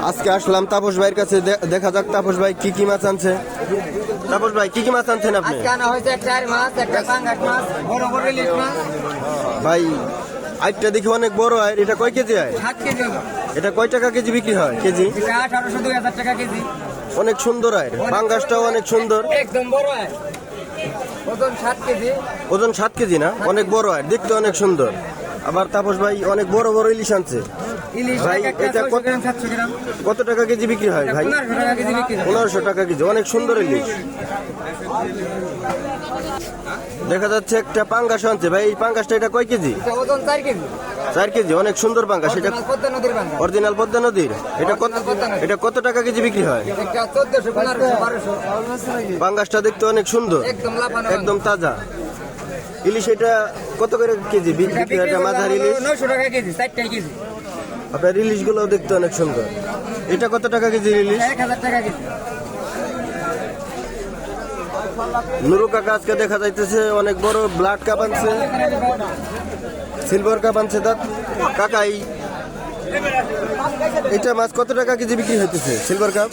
আজকে আসলাম তাপস ভাইয়ের কাছে, দেখা যাক তাপস ভাই কি কি মাছ আনছে। তাপস ভাই কি কি মাছ আনছেন আপনি? ভাই আইটটা দেখি অনেক বড় হয়, এটা কয় কেজি হয়? 7 কেজি। এটা কয় টাকা কেজি বিক্রি হয় কেজি? 1800-2000 টাকা কেজি। অনেক সুন্দর হয়, পাঙ্গাসটাও অনেক সুন্দর, একদম বড় হয়, ওজন 7 কেজি। ওজন 7 কেজি না, অনেক বড় হয়, দেখতে অনেক সুন্দর। আবার তাপস ভাই অনেক বড় বড় ইলিশ আনছে। ইলিশ ভাই এটা 600 গ্রাম 700 গ্রাম। কত টাকা কেজি বিক্রি হয় ভাই? 1500 টাকা কেজি বিক্রি হয়। 1500 টাকা কেজি, অনেক সুন্দর ইলিশ। দেখা যাচ্ছে একটা পাঙ্গাস আনছে ভাই, এই পাঙ্গাসটা এটা কয় কেজি? এটা ওজন 4 কেজি। 4 কেজি, অনেক সুন্দর পাঙ্গাস। এটা পদ্মা নদীর পাঙ্গাস। অরিজিনাল পদ্মা নদীর। এটা কত টাকা কেজি বিক্রি হয়? এটা 1400, 1500, 1200। পাঙ্গাসটা দেখতে অনেক সুন্দর, একদম লাফানো, একদম তাজা। ইলিশ এটা কত করে কেজি বিক্রি হয়? এটা মাঝারি ইলিশ 900 টাকা কেজি, 4টা কেজি। আপনার ইলিশ গুলো দেখতে অনেক সুন্দর। এটা কত টাকা কেজি ইলিশ? 1000 টাকা কেজি। নুরু কাকা আজকে দেখা যাইতেছে অনেক বড় ব্লাড কাপ আনছে, সিলভার কাপ আনছে। তার কাকাই এটা মাছ কত টাকা কেজি বিক্রি হইতেছে? সিলভার কাপ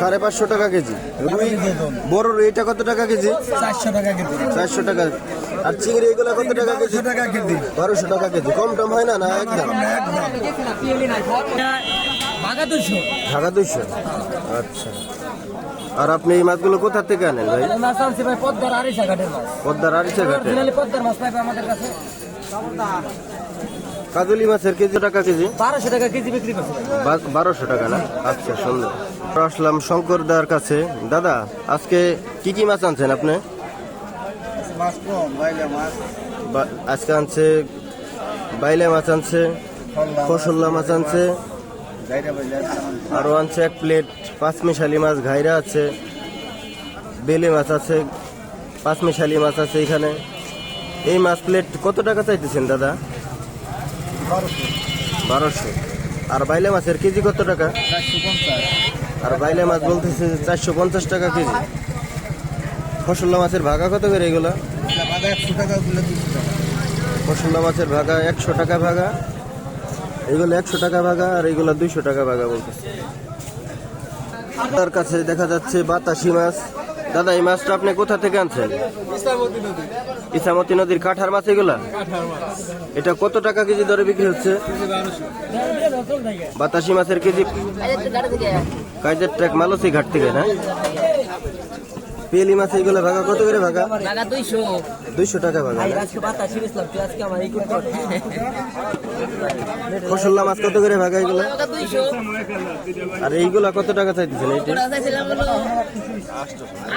550 টাকা কেজি। রুই বড় রুই এটা কত টাকা কেজি? 400 টাকা কেজি। 400 টাকা। আর চিংড়ি এগুলো কত টাকা কেজি? 1200 টাকা কেজি। কম টম হয় না? না একদম ভাগা 200। ঢাকা 200। আচ্ছা। আর আপনি এই মাছগুলো কোথা থেকে আনেন ভাই? মাছ আনছি ভাই পদ্মার আরিসা ঘাটের মাছ। পদ্মার আরিচা ঘাটে। অরিজিনালি পদ্মার মাছ পাইবে আমাদের কাছে। কাজলি মাছের কেজি টাকা কেজি? 1200 টাকা কেজি বিক্রি করছে। 1200 টাকা না? আচ্ছা, সুন্দর। আসলাম শঙ্কর দার কাছে। দাদা আজকে কি কি মাছ আনছেন আপনি? মাছ কম, বাইলে মাছ। আজকে আনছে বাইলে মাছ আনছে, ফসল্লা মাছ আনছে, আরো আনছে 1 প্লেট পাঁচমিশালি মাছ, ঘাইরা আছে, বেলে মাছ আছে, পাঁচমিশালি মাছ আছে এখানে। এই মাছ প্লেট কত টাকা চাইতেছেন দাদা? 1200। আর বাইলে মাছের কেজি কত টাকা? 450। আর বাইলে মাছ বলতেছে 450 টাকা কেজি। ফসল্লা মাছের ভাগা কত করে এগুলা? ভাগা 100 টাকা, ওগুলো 200 টাকা। ফসল্লা মাছের ভাগা 100 টাকা ভাগা, এগুলো 100 টাকা ভাগা, আর এগুলো 200 টাকা ভাগা বলতেছে। তার কাছে দেখা যাচ্ছে বাতাসি মাছ। দাদা এই মাছটা আপনি কোথা থেকে আনছেন? ইসামতি নদী। ইসামতি নদীর কাঠার মাছ এগুলা? কাঠার মাছ। এটা কত টাকা কেজি দরে বিক্রি হচ্ছে? 1200। বাতাসি মাছের কেজি কাইজার ট্র্যাক মালসি ঘাট থেকে না? পেলি মাছ এগুলো ভাগা কত করে ভাগা? ভাগা 200। 200 টাকা ভাগা। আজকে বাতাসি বেচলাম, তুই আজকে আমার এই করতে। ফসল্লা মাছ কত করে ভাগা এগুলো? ভাগা 200। আর এইগুলা কত টাকা চাইতেছেন? এইটা ওরা চাইছিলাম হলো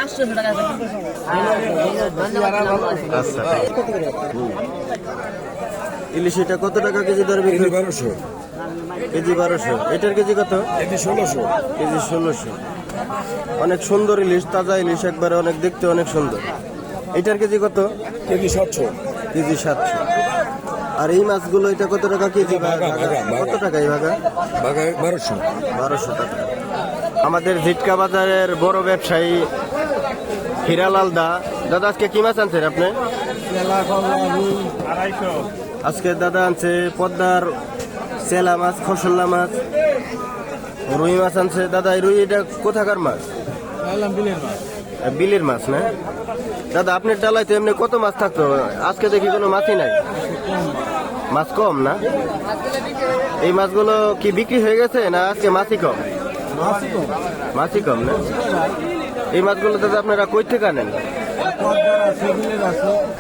800 টাকা। আচ্ছা। ইলিশ এটা কত টাকা কেজি দরে বিক্রি? 1200। কেজি 1200। এটার কেজি কত? কেজি 1600। কেজি 1600। অনেক সুন্দর ইলিশ, তাজা ইলিশ একবারে, অনেক দেখতে অনেক সুন্দর। এটার কেজি কত? কেজি 700। কেজি 700। আর এই মাছগুলো এটা কত টাকা কেজি? ভাগা। কত টাকা এই ভাগা? ভাগা 1200। 1200 টাকা। আমাদের ঝিটকা বাজারের বড় ব্যবসায়ী হিরালাল দা। দাদা আজকে কি মাছ আনছেন আপনি? আজকে দাদা আনছে পদ্মার চেলা মাছ, ফসল্লা মাছ, রুই মাছ আনছে। দাদা এই রুই এটা কোথাকার মাছ? বিলের মাছ না? দাদা আপনার ডালাইতে এমনি কত মাছ থাকতো? আজকে দেখি কোনো মাছই নাই। মাছ কম না? এই মাছগুলো কি বিক্রি হয়ে গেছে না আজকে মাছই কম? মাছই কম না? এই মাছগুলো দাদা আপনারা কই থেকে আনেন?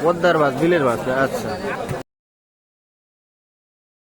পদ্মার মাছ, বিলের মাছ না? আচ্ছা।